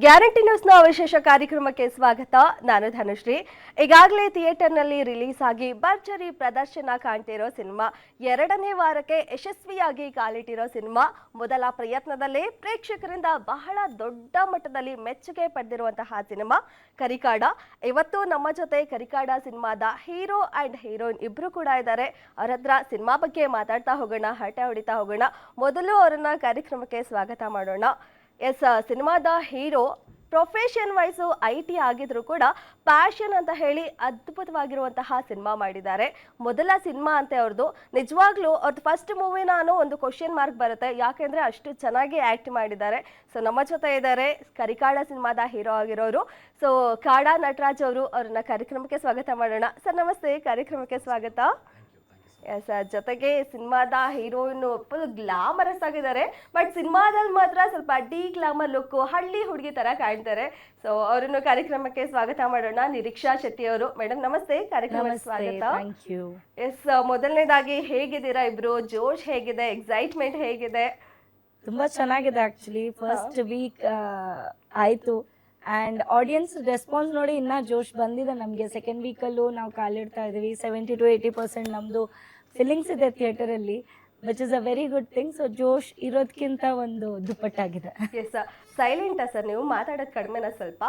Guarantee ನ್ಯೂಸ್ನ ವಿಶೇಷ ಕಾರ್ಯಕ್ರಮಕ್ಕೆ ಸ್ವಾಗತ. ನಾನು ಧನುಶ್ರೀ. ಈಗಾಗಲೇ ಥಿಯೇಟರ್ನಲ್ಲಿ ರಿಲೀಸ್ ಆಗಿ ಭರ್ಜರಿ ಪ್ರದರ್ಶನ ಕಾಣ್ತಿರೋ ಸಿನಿಮಾ, ಎರಡನೇ ವಾರಕ್ಕೆ ಯಶಸ್ವಿಯಾಗಿ ಕಾಲಿಟ್ಟಿರೋ ಸಿನಿಮಾ, ಮೊದಲ ಪ್ರಯತ್ನದಲ್ಲೇ ಪ್ರೇಕ್ಷಕರಿಂದ ಬಹಳ ದೊಡ್ಡ ಮಟ್ಟದಲ್ಲಿ ಮೆಚ್ಚುಗೆ ಪಡೆದಿರುವಂತಹ ಸಿನಿಮಾ ಕರಿಕಾಡ. ಇವತ್ತು ನಮ್ಮ ಜೊತೆ ಕರಿಕಾಡ ಸಿನಿಮಾದ ಹೀರೋ ಅಂಡ್ ಹೀರೋಯಿನ್ ಇಬ್ರು ಕೂಡ ಇದ್ದಾರೆ. ಅವರ ಹತ್ರ ಸಿನಿಮಾ ಬಗ್ಗೆ ಮಾತಾಡ್ತಾ ಹೋಗೋಣ, ಹರಟೆ ಹೊಡಿತಾ ಹೋಗೋಣ. ಮೊದಲು ಅವರನ್ನ ಕಾರ್ಯಕ್ರಮಕ್ಕೆ ಸ್ವಾಗತ ಮಾಡೋಣ. ಎಸ್, ಸಿನಿಮಾದ ಹೀರೋ ಪ್ರೊಫೆಷನ್ ವೈಸು IT ಆಗಿದ್ರು ಕೂಡ ಪ್ಯಾಷನ್ ಅಂತ ಹೇಳಿ ಅದ್ಭುತವಾಗಿರುವಂತಹ ಸಿನಿಮಾ ಮಾಡಿದ್ದಾರೆ. ಮೊದಲ ಸಿನಿಮಾ ಅಂತೆ ಅವ್ರದ್ದು. ನಿಜವಾಗ್ಲೂ ಅವ್ರದ್ದು ಫಸ್ಟ್ ಮೂವಿನ ಅನ್ನೋ ಒಂದು ಕ್ವಶನ್ ಮಾರ್ಕ್ ಬರುತ್ತೆ, ಯಾಕೆಂದ್ರೆ ಅಷ್ಟು ಚೆನ್ನಾಗಿ ಆಕ್ಟ್ ಮಾಡಿದ್ದಾರೆ. ಸೊ ನಮ್ಮ ಜೊತೆ ಇದ್ದಾರೆ ಕರಿಕಾಡ ಸಿನಿಮಾದ ಹೀರೋ ಆಗಿರೋರು. ಸೊ ಕಾಡಾ ನಟರಾಜ್ ಅವರು, ಅವ್ರನ್ನ ಕಾರ್ಯಕ್ರಮಕ್ಕೆ ಸ್ವಾಗತ ಮಾಡೋಣ. ಸರ್ ನಮಸ್ತೆ, ಕಾರ್ಯಕ್ರಮಕ್ಕೆ ಸ್ವಾಗತ. ಎಸ್, ಜೊತೆಗೆ ಸಿನಿಮಾದ ಹೀರೋಯಿನ್ ಫುಲ್ ಗ್ಲಾಮರಸ್ ಆಗಿದ್ದಾರೆ, ಬಟ್ ಸಿನಿಮಾದಲ್ಲಿ ಮಾತ್ರ ಸ್ವಲ್ಪ ಡಿ ಗ್ಲಾಮರ್ ಲುಕ್, ಹಳ್ಳಿ ಹುಡುಗಿ ತರ ಕಾಣ್ತಾರೆ. ಸೊ ಅವರನ್ನು ಕಾರ್ಯಕ್ರಮಕ್ಕೆ ಸ್ವಾಗತ ಮಾಡೋಣ. ನಿರೀಕ್ಷಾ ಶೆಟ್ಟಿ ಅವರು, ಮೇಡಮ್ ನಮಸ್ತೆ, ಕಾರ್ಯಕ್ರಮಕ್ಕೆ ಸ್ವಾಗತ. ಎಸ್, ಮೊದಲನೇದಾಗಿ ಹೇಗಿದ್ದೀರಾ ಇಬ್ರು? ಜೋಶ್ ಹೇಗಿದೆ? ಎಕ್ಸೈಟ್ಮೆಂಟ್ ಹೇಗಿದೆ? ತುಂಬಾ ಚೆನ್ನಾಗಿದೆ. ಆಕ್ಚುಲಿ ಫಸ್ಟ್ ವೀಕ್ ಆಯ್ತು ಆ್ಯಂಡ್ ಆಡಿಯನ್ಸ್ ರೆಸ್ಪಾನ್ಸ್ ನೋಡಿ ಇನ್ನೂ ಜೋಶ್ ಬಂದಿದೆ ನಮಗೆ. ಸೆಕೆಂಡ್ ವೀಕಲ್ಲೂ ನಾವು ಕಾಲಿಡ್ತಾ ಇದ್ದೀವಿ. 70 to 80% ನಮ್ಮದು ಫೀಲಿಂಗ್ಸ್ ಇದೆ ಥಿಯೇಟರಲ್ಲಿ, which is a very good thing. So ಜೋಶ್ ಇರೋದಕ್ಕಿಂತ ಒಂದು ದುಪ್ಪಟ್ಟಾಗಿದೆ. ಎಸ್, ಸೈಲೆಂಟಾ ಸರ್ ನೀವು? ಮಾತಾಡೋದು ಕಡಿಮೆನಾ? ಸ್ವಲ್ಪ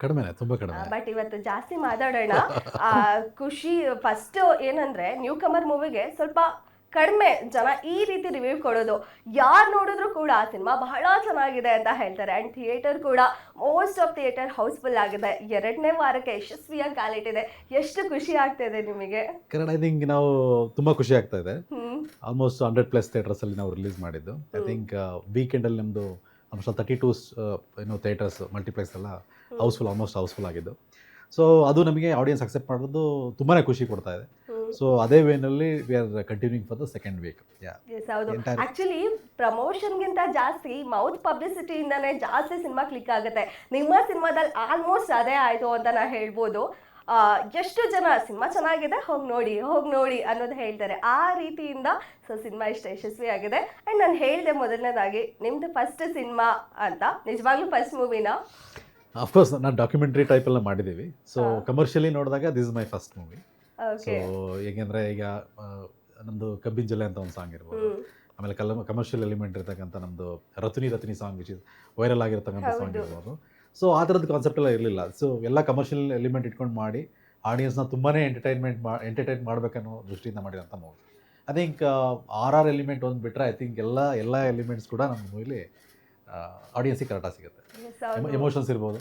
ಕಡಿಮೆನೆ, ತುಂಬಾ ಕಡಿಮೆ. ಬಟ್ ಇವತ್ತು ಜಾಸ್ತಿ ಮಾತಾಡೋಣ. ಖುಷಿ ಫಸ್ಟ್ ಏನಂದ್ರೆ ನ್ಯೂ ಕಮರ್ ಮೂವಿಗೆ ಸ್ವಲ್ಪ ಕಡಿಮೆ ಜನ ಈ ರೀತಿ ರಿವ್ಯೂ ಕೊಡೋದು. ಯಾರು ನೋಡಿದ್ರು ಕೂಡ ಆ ಸಿನಿಮಾ ಬಹಳ ಚೆನ್ನಾಗಿದೆ ಅಂತ ಹೇಳ್ತಾರೆ. ಅಂಡ್ ಥಿಯೇಟರ್ ಕೂಡ ಮೋಸ್ಟ್ ಆಫ್ ಥಿಯೇಟರ್ ಹೌಸ್ಫುಲ್ ಆಗಿದೆ. ಎರಡನೇ ವಾರಕ್ಕೆ ಯಶಸ್ವಿಯಾಗಿ ಕಾಲಿಟ್ಟಿದೆ. ಎಷ್ಟು ಖುಷಿ ಆಗ್ತಿದೆ ನಿಮಗೆ? ಕನ್ನಡ ಐ ಥಿಂಕ್ ನಾವು ತುಂಬಾ ಖುಷಿ ಆಗ್ತಾ ಇದೆ. ಆಲ್ಮೋಸ್ಟ್ 100+ ಥಿಯೇಟರ್ಸ್ ಅಲ್ಲಿ ನಾವು ರಿಲೀಸ್ ಮಾಡಿದ್ದು. ಐ ಥಿಂಕ್ ವೀಕೆಂಡ್ ಅಲ್ಲಿ ನಮ್ದು ಆಲ್ಮೋಸ್ಟ್ 32 ಥಿಯೇಟರ್ಸ್ ಮಲ್ಟಿಪ್ಲೆಕ್ಸ್ ಎಲ್ಲ ಆಲ್ಮೋಸ್ಟ್ ಹೌಸ್ಫುಲ್ ಆಗಿದ್ದು. ಸೊ ಅದು ನಮಗೆ ಆಡಿಯನ್ಸ್ ಅಕ್ಸೆಪ್ಟ್ ಮಾಡೋದು ತುಂಬಾನೇ ಖುಷಿ ಕೊಡ್ತಾ ಇದೆ. ಸೊ ಅದೇ ವೇನಲ್ಲಿ we are continuing for the second week. ಹೌದು, ಆಕ್ಚುಲಿ ಪ್ರಮೋಷನ್ಗಿಂತ ಜಾಸ್ತಿ ಮೌತ್ ಪಬ್ಲಿಸಿಟಿಯಿಂದಾನೇ ಜಾಸ್ತಿ ಸಿನಿಮಾ ಕ್ಲಿಕ್ ಆಗುತ್ತೆ. ನಿಮ್ಮ ಸಿನಿಮಾದಲ್ಲಿ ಆಲ್ಮೋಸ್ಟ್ ಅದೇ ಆಯ್ತು ಅಂತ ನಾ ಹೇಳ್ಬೋದು. ಎಷ್ಟು ಜನ ಸಿನಿಮಾ ಚೆನ್ನಾಗಿದೆ, ಹೋಗಿ ನೋಡಿ ಅನ್ನೋದು ಹೇಳ್ತಾರೆ. ಆ ರೀತಿಯಿಂದ ಸೊ ಸಿನಿಮಾ ಇಷ್ಟ ಯಶಸ್ವಿ ಆಗಿದೆ. ಆ್ಯಂಡ್ ನಾನು ಹೇಳಿದೆ ಮೊದಲನೇದಾಗಿ ನಿಮ್ದು ಫಸ್ಟ್ ಸಿನಿಮಾ ಅಂತ. ನಿಜವಾಗ್ಲೂ ಫಸ್ಟ್ ಮೂವಿನಾ? ಅಫ್ಕೋರ್ಸ್ ನಾನು ಡಾಕ್ಯುಮೆಂಟ್ರಿ ಟೈಪ್ ಎಲ್ಲ ಮಾಡಿದ್ದೀವಿ. ಸೊ ಕಮರ್ಷಿಯಲಿ ನೋಡಿದಾಗ this is my first movie. So ಹೇಗೆಂದರೆ ಈಗ ನಮ್ಮದು ಕಬ್ಬಿನ ಜಲೆ ಅಂತ ಒಂದು ಸಾಂಗ್ ಇರ್ಬೋದು, ಆಮೇಲೆ ಕಮರ್ಷಿಯಲ್ ಎಲಿಮೆಂಟ್ ಇರ್ತಕ್ಕಂಥ ನಮ್ಮದು ರತ್ನಿ ಸಾಂಗ್ ವಿಚ್ ಇಸ್ ವೈರಲ್ ಆಗಿರ್ತಕ್ಕಂಥ ಸಾಂಗ್ ಇರ್ಬೋದು. ಸೊ ಆ ಥರದ್ದು ಕಾನ್ಸೆಪ್ಟ್ ಎಲ್ಲ ಇರಲಿಲ್ಲ. ಸೊ ಎಲ್ಲ ಕಮರ್ಷಿಯಲ್ ಎಲಿಮೆಂಟ್ ಇಟ್ಕೊಂಡು ಮಾಡಿ ಆಡಿಯನ್ಸ್ನ ತುಂಬಾ ಎಂಟರ್ಟೈನ್ ಮಾಡಬೇಕನ್ನೋ ದೃಷ್ಟಿಯಿಂದ ಮಾಡಿರೋಂಥ movie. I think RR element ಒಂದು ಬಿಟ್ಟರೆ ಐ ಥಿಂಕ್ ಎಲ್ಲ ಎಲಿಮೆಂಟ್ಸ್ ಕೂಡ ನಮ್ಮ ಮೂವಿಲಿ ಆಡಿಯನ್ಸಿಗೆ ಕರೆಕ್ಟಾಗಿ ಸಿಗುತ್ತೆ. ಎಮೋಷನ್ಸ್ ಇರ್ಬೋದು,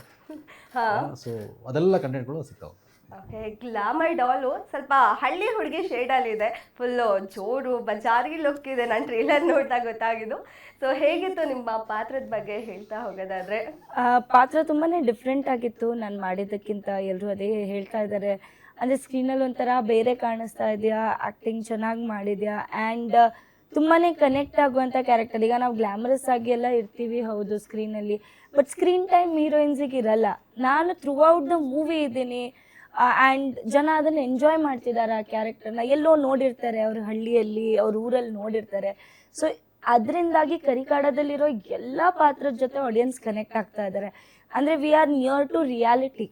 ಸೊ ಅದೆಲ್ಲ ಕಂಟೆಂಟ್ಗಳು ಸಿಗ್ತಾವೆ. ಓಕೆ, ಗ್ಲಾಮರ್ ಡಾಲು ಸ್ವಲ್ಪ ಹಳ್ಳಿ ಹುಡುಗಿ ಶೇಡಲ್ಲಿ ಇದೆ, ಫುಲ್ಲು ಜೋರು ಬಜಾರಿ ಲುಕ್ ಇದೆ. ನಾನು ಟ್ರೇಲರ್ ನೋಡಿದಾಗ ಗೊತ್ತಾಗಿದ್ದು. ಸೊ ಹೇಗಿತ್ತು ನಿಮ್ಮ ಪಾತ್ರದ ಬಗ್ಗೆ ಹೇಳ್ತಾ ಹೋಗೋದಾದ್ರೆ? ಪಾತ್ರ ತುಂಬಾ ಡಿಫ್ರೆಂಟ್ ಆಗಿತ್ತು ನಾನು ಮಾಡಿದ್ದಕ್ಕಿಂತ. ಎಲ್ಲರೂ ಅದೇ ಹೇಳ್ತಾ ಇದ್ದಾರೆ, ಅಂದರೆ ಸ್ಕ್ರೀನಲ್ಲಿ ಒಂಥರ ಬೇರೆ ಕಾಣಿಸ್ತಾ ಇದೆಯಾ, ಆ್ಯಕ್ಟಿಂಗ್ ಚೆನ್ನಾಗಿ ಮಾಡಿದ್ಯಾ, ಆ್ಯಂಡ್ ತುಂಬಾ ಕನೆಕ್ಟ್ ಆಗುವಂಥ ಕ್ಯಾರೆಕ್ಟರ್. ಈಗ ನಾವು ಗ್ಲಾಮರಸ್ ಆಗಿ ಎಲ್ಲ ಇರ್ತೀವಿ ಹೌದು ಸ್ಕ್ರೀನಲ್ಲಿ, ಬಟ್ ಸ್ಕ್ರೀನ್ ಟೈಮ್ ಹೀರೋಯಿನ್ಸಿಗೆ ಇರಲ್ಲ. ನಾನು ಥ್ರೂ ಔಟ್ ದ ಮೂವಿ ಇದ್ದೀನಿ ಆ್ಯಂಡ್ ಜನ ಅದನ್ನು ಎಂಜಾಯ್ ಮಾಡ್ತಿದ್ದಾರೆ. ಆ ಕ್ಯಾರೆಕ್ಟರ್ನ ಎಲ್ಲೋ ನೋಡಿರ್ತಾರೆ, ಅವ್ರ ಹಳ್ಳಿಯಲ್ಲಿ ಅವ್ರ ಊರಲ್ಲಿ ನೋಡಿರ್ತಾರೆ. ಸೊ ಅದರಿಂದಾಗಿ ಕರಿಕಾಡದಲ್ಲಿರೋ ಎಲ್ಲ ಪಾತ್ರದ ಜೊತೆ ಆಡಿಯನ್ಸ್ ಕನೆಕ್ಟ್ ಆಗ್ತಾ ಇದ್ದಾರೆ. ಅಂದರೆ we are near to reality.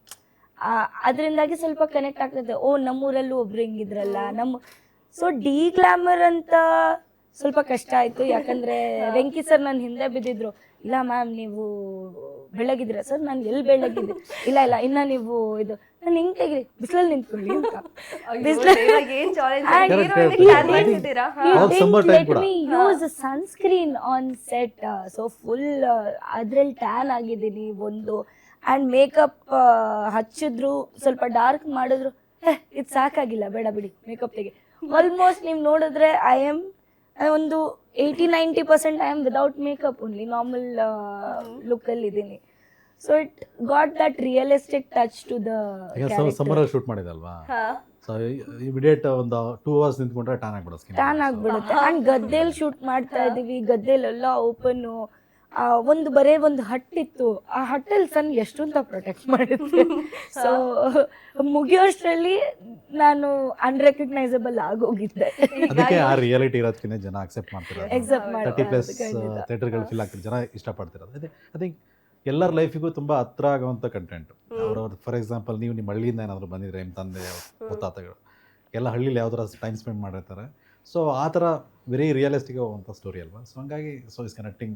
ಅದರಿಂದಾಗಿ ಸ್ವಲ್ಪ ಕನೆಕ್ಟ್ ಆಗ್ತದೆ. ಓ, ನಮ್ಮೂರಲ್ಲೂ ಒಬ್ರು ಹಿಂಗಿದ್ರಲ್ಲ ಸೊ ಡಿ ಗ್ಲಾಮರ್ ಅಂತ ಸ್ವಲ್ಪ ಕಷ್ಟ ಆಯಿತು. ಯಾಕಂದರೆ ವೆಂಕಿ ಸರ್ ನನ್ನ ಹಿಂದೆ ಬಿದ್ದಿದ್ರು, ಇಲ್ಲ ಮ್ಯಾಮ್ ನೀವು ಬೆಳಗಿದ್ರೆ. ಸರ್ ನಾನು ಎಲ್ಲಿ ಬೆಳಗಿದ್ದೆ? ಇಲ್ಲ ಇನ್ನು ನೀವು ಇದು ನಾನು ಹಿಂಗೆ ತೆಗಿರಿ, ಬಿಸಿಲಲ್ಲಿ ನಿಂತ್ಕೊಳ್ಳಿ ಅಂತ. Use sunscreen on set. So full ಅದ್ರಲ್ಲಿ ಟ್ಯಾನ್ ಆಗಿದ್ದೀನಿ ಒಂದು. ಆ್ಯಂಡ್ ಮೇಕಪ್ ಹಚ್ಚಿದ್ರು, ಸ್ವಲ್ಪ ಡಾರ್ಕ್ ಮಾಡಿದ್ರು, ಇದು ಸಾಕಾಗಿಲ್ಲ, ಬೇಡ ಬಿಡಿ ಮೇಕಪ್ ತೆಗೆ. ಆಲ್ಮೋಸ್ಟ್ ನೀವು ನೋಡಿದ್ರೆ ಐ ಆಮ್ ಒಂದು 80-90% I am without makeup only, normal ಲುಕ್ಕಲ್ಲಿ ಇದ್ದೀನಿ. So it got that realistic touch to the ಸಮ್ಮರಲ್ಲಿ ಶೂಟ್ ಮಾಡಿದಲ್ವಾ. ಸೊ ಇಮಿಡಿಯೇಟ್ ಒಂದು 2 hours ನಿಂತ್ಕೊಂಡ್ರೆ ಟ್ಯಾನ್ ಆಗ್ಬಿಡುತ್ತೆ. ಆ್ಯಂಡ್ ಗದ್ದೆಯಲ್ಲಿ ಶೂಟ್ ಮಾಡ್ತಾ ಇದ್ದೀವಿ, ಗದ್ದೆಲೆಲ್ಲ ಓಪನ್ನು. ಬರೇ ಒಂದು ಹಟ್ಟಿತ್ತು, ಆ ಹಟ್ಟಲ್ಲಿ ಸನ್ ಎಷ್ಟು ಅಂತ ಪ್ರೊಟೆಕ್ಟ್ ಮಾಡಿದ್ದೆ. ಸೊ ಮುಗಿಯೋಷ್ಟರಲ್ಲಿ ನಾನು ಅನ್ರೆಕಗ್ನೈಸಬಲ್ ಆಗೋಗಿದ್ದೆ. ಅದಕ್ಕೆ ಆ ರಿಯಾಲಿಟಿ ಇರೋದಕ್ಕಿಂತ ಜನ ಅಕ್ಸೆಪ್ಟ್ ಮಾಡ್ತಿರೋದು. 30+ ಥಿಯೇಟರ್ಗಳು ಫಿಲ್ ಆಗ್ತಿರೋ ಜನ ಇಷ್ಟಪಡ್ತಿರೋದು. ಐ ಥಿಂಕ್ ಎಲ್ಲರ ಲೈಫಿಗೂ ತುಂಬ ಹತ್ರ ಆಗುವಂಥ ಕಂಟೆಂಟ್. ಅವ್ರವ್ರು ಫಾರ್ ಎಕ್ಸಾಂಪಲ್ ನೀವು ನಿಮ್ಮ ಹಳ್ಳಿಯಿಂದ ಏನಾದರೂ ಬಂದಿದ್ರೆ ನಿಮ್ಮ ತಂದೆ ಮುತ್ತಾತಗಳು ಎಲ್ಲ ಹಳ್ಳಿಲಿ ಯಾವ ಥರ ಟೈಮ್ ಸ್ಪೆಂಡ್ ಮಾಡಿರ್ತಾರೆ. ಸೊ ಆ ಥರ ವೆರಿ ರಿಯಲಿಸ್ಟಿಕ್ ಆಗುವಂಥ ಸ್ಟೋರಿ ಅಲ್ವಾ. ಸೊ ಹಂಗಾಗಿ is connecting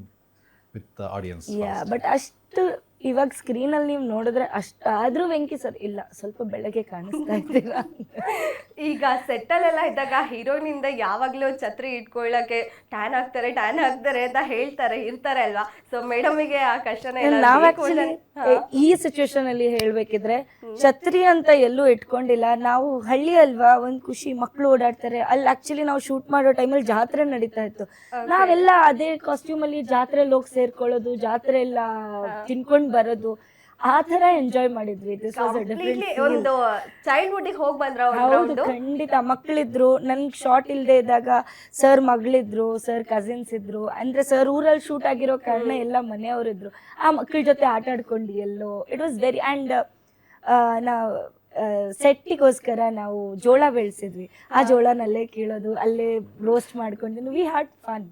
with audience. But ಅಷ್ಟು ಇವಾಗ ಸ್ಕ್ರೀನಲ್ಲಿ ನೀವು ನೋಡಿದ್ರೆ ಅಷ್ಟಾದ್ರೂ ವೆಂಕಿ ಸರ್ ಇಲ್ಲ ಸ್ವಲ್ಪ ಬೆಳಗ್ಗೆ ಕಾಣಿಸ್ತಾ ಇದ್ದೀರಾ. ಈಗ ಸೆಟ್ಟಲ್ಲೆಲ್ಲ ಇದ್ದಾಗ ಹೀರೋಯಿನಿಂದ ಯಾವಾಗಲೂ ಛತ್ರಿ ಇಟ್ಕೊಳ್ಳಕ್ಕೆ ಟ್ಯಾನ್ ಆಗ್ತಾರೆ ಅಂತ ಹೇಳ್ತಾರೆ ಇರ್ತಾರೆ ಅಲ್ವಾ. ಸೊ ಮೇಡಮಿಗೆ ಆ ಕಷ್ಟನೇ ಇಲ್ಲ. ನಾವ್ ಆಕ್ಚುಲಿ ಈ ಸಿಚುವೇಶನ್ ಅಲ್ಲಿ ಹೇಳ್ಬೇಕಿದ್ರೆ ಛತ್ರಿ ಅಂತ ಎಲ್ಲೂ ಇಟ್ಕೊಂಡಿಲ್ಲ. ನಾವು ಹಳ್ಳಿ ಅಲ್ವಾ, ಒಂದ್ ಖುಷಿ, ಮಕ್ಳು ಓಡಾಡ್ತಾರೆ. ಅಲ್ಲಿ ಆಕ್ಚುಲಿ ನಾವು ಶೂಟ್ ಮಾಡೋ ಟೈಮಲ್ಲಿ ಜಾತ್ರೆ ನಡೀತಾ ಇತ್ತು. ನಾವೆಲ್ಲ ಅದೇ ಕಾಸ್ಟ್ಯೂಮ್ ಅಲ್ಲಿ ಜಾತ್ರೆಯಲ್ಲಿ ಹೋಗಿ ಸೇರ್ಕೊಳ್ಳೋದು, ಜಾತ್ರೆ ಎಲ್ಲ ತಿನ್ಕೊಂಡ್ ಬರೋದು, ಆ ತರ ಎಂಜಾಯ್ ಮಾಡಿದ್ವಿ. ದಿಸ್ ವಾಸ್ ಅ ಡಿಫರೆಂಟ್ ಒಂದು ಚೈಲ್ಡ್ಹುಡ್ ಹೋಗಿ ಬಂದ್ರ. ಹೌದು, ಖಂಡಿತ. ಮಕ್ಕಳಿದ್ರು, ನನ್ಗೆ ಶಾರ್ಟ್ ಇಲ್ಲದೆ ಇದ್ದಾಗ ಸರ್ ಮಗಳಿದ್ರು, ಸರ್ ಕಸಿನ್ಸ್ ಇದ್ರು. ಅಂದ್ರೆ ಸರ್ ಊರಲ್ಲಿ ಶೂಟ್ ಆಗಿರೋ ಕಾರಣ ಎಲ್ಲ ಮನೆಯವರಿದ್ರು. ಆ ಮಕ್ಕಳ ಜೊತೆ ಆಟ ಆಡ್ಕೊಂಡು ಎಲ್ಲೋ ಇಟ್ ವಾಸ್ ವೆರಿ. ಆ್ಯಂಡ್ ನಾವು ಸೆಟ್ಟಿಗೋಸ್ಕರ ನಾವು ಜೋಳ ಬೆಳೆಸಿದ್ವಿ. ಆ ಜೋಳನಲ್ಲೇ ಕೀಳೋದು, ಅಲ್ಲೇ ರೋಸ್ಟ್ ಮಾಡ್ಕೊಂಡು ವಿ ಹ್ಯಾಡ್ ಫನ್.